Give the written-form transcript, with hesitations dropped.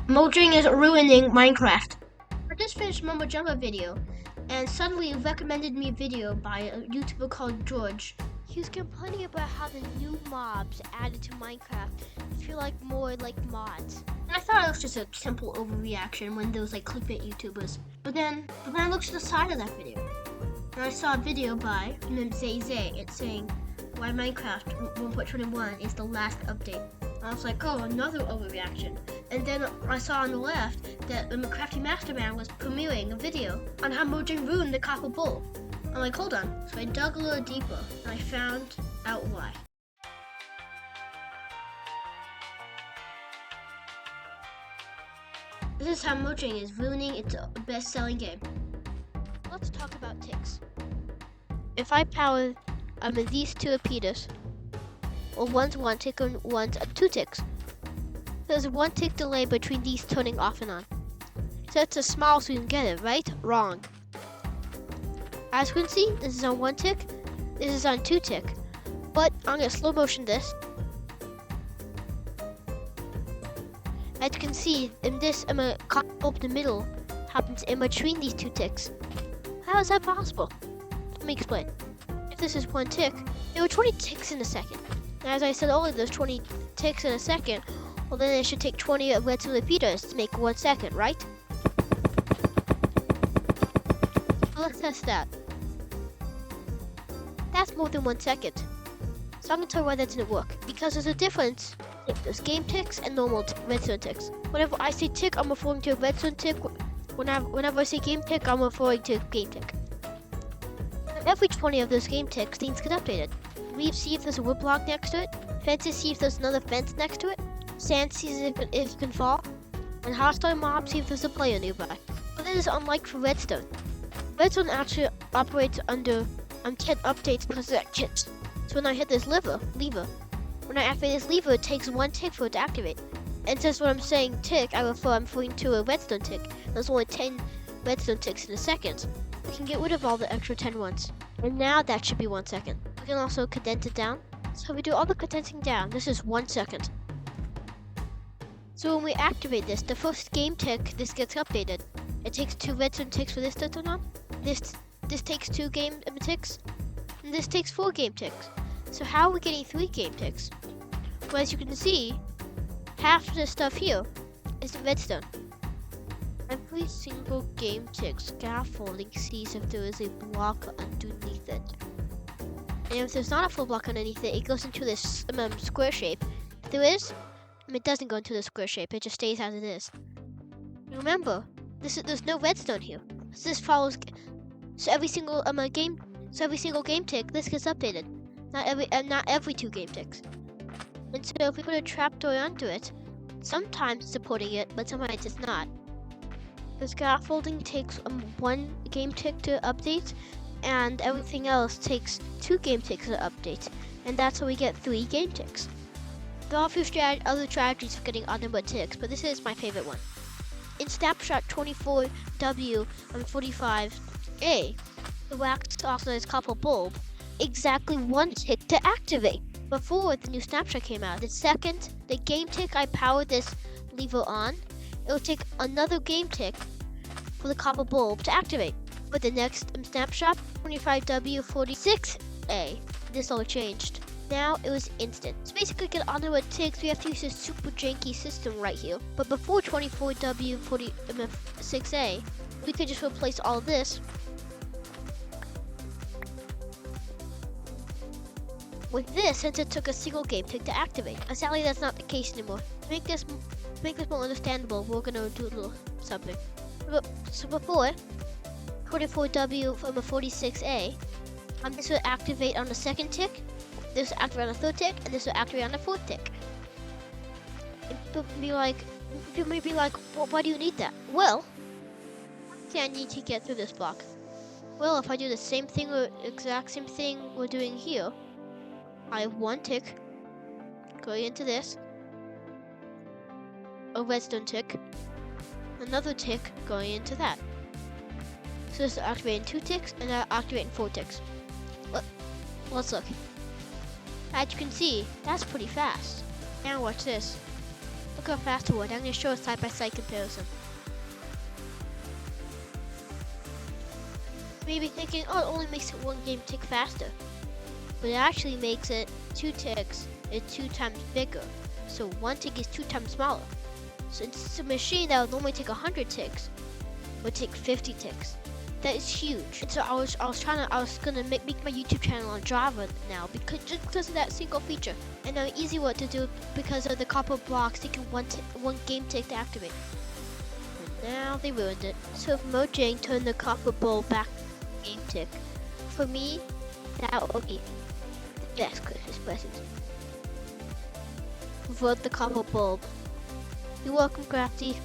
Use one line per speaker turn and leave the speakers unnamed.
Mojang is ruining Minecraft. I just finished Mojang video, and suddenly it recommended me a video by a YouTuber called George.
He was complaining about how the new mobs added to Minecraft feel like more like mods.
And I thought it was just a simple overreaction when there was like clickbait YouTubers. But then I looked to the side of that video, and I saw a video by Zay. It's saying why Minecraft 1.21 is the last update. I was like, oh, another overreaction. And then I saw on the left that the Crafty Masterman was premiering a video on how Mojang ruined the copper bowl. I'm like, hold on. So I dug a little deeper and I found out why. This is how Mojang is ruining its best-selling game.
Let's talk about ticks. If I power these two repeaters, or one's 1 tick and one's 2 ticks, there's a 1 tick delay between these turning off and on. So it's as small as we can get it, right? Wrong. As you can see, this is on 1 tick, this is on 2 tick. But I'm gonna slow motion this. As you can see, in this up the middle happens in between these 2 ticks. How is that possible? Let me explain. If this is 1 tick, there were 20 ticks in a second. And as I said earlier, there's 20 ticks in a second. Well, then it should take 20 redstone repeaters to make 1 second, right? So let's test that. That's more than 1 second. So I'm gonna tell you why that didn't work. Because there's a difference. There's game ticks and normal redstone ticks. Whenever I say tick, I'm referring to a redstone tick. Whenever I say game tick, I'm referring to game tick. Every 20 of those game ticks, things get updated. Leaves see if there's a wood block next to it. Fences see if there's another fence next to it. Sand sees if it can fall. And hostile mobs see if there's a player nearby. But this is unlike for redstone. Redstone actually operates under 10 updates per second. So when I hit this lever, when I activate this lever, it takes 1 tick for it to activate. And since when I'm saying tick, I'm referring to a redstone tick. There's only 10 redstone ticks in a second. We can get rid of all the extra 10 ones. And now that should be 1 second. We can also condense it down. So we do all the condensing down. This is 1 second. So when we activate this, the first game tick, this gets updated. It takes 2 redstone ticks for this to turn on. This takes 2 game ticks. And this takes 4 game ticks. So how are we getting 3 game ticks? Well, as you can see, half of the stuff here is the redstone. Every single game tick scaffolding sees if there is a block underneath it. And if there's not a full block underneath it, it goes into this square shape. If there is, it doesn't go into the square shape, it just stays as it is. Remember, there's no redstone here. So this follows, so every single game tick, this gets updated. Not every 2 game ticks. And so if we put a trapdoor under it, sometimes it's supporting it, but sometimes it's not. The scaffolding takes 1 game tick to update, and everything else takes 2 game ticks to update, and that's how we get 3 game ticks. There are a few other strategies for getting odd number ticks, but this is my favorite one. In snapshot 24W and 45A, the wax oxidized copper bulb, exactly 1 tick to activate. Before the new snapshot came out, the second the game tick I powered this lever on, it will take another game tick for the copper bulb to activate. But the next snapshot, 25W46A, this all changed. Now it was instant. So basically to get onto what ticks, we have to use this super janky system right here. But before 24W46A, we could just replace all this with this, since it took a single game tick to activate. And sadly, that's not the case anymore. To make this more understandable, we're gonna do a little something. So before 24W46A, this will activate on the 2nd tick, this will activate on the 3rd tick, and this will activate on the 4th tick. And people may be like, well, why do you need that? Well, I need to get through this block. Well, if I do the same thing, or exact same thing we're doing here, I have 1 tick going into this, a redstone tick, another tick going into that. So this is activating 2 ticks, and now activating 4 ticks. Let's look. As you can see, that's pretty fast. Now watch this. Look quicker or faster would. I'm going to show a side-by-side comparison. Maybe thinking, oh, it only makes it 1 game tick faster. But it actually makes it 2 ticks is 2 times bigger. So 1 tick is 2 times smaller. So it's a machine that would normally take 100 ticks, would take 50 ticks. That is huge. And so I was gonna make my YouTube channel on Java now because of that single feature. And an easy way to do it because of the copper blocks taking 1 game tick to activate. And now they ruined it. So if Mojang turned the copper bulb back to game tick, for me, that would be the best Christmas present. Vote the copper bulb. You're welcome, Crafty.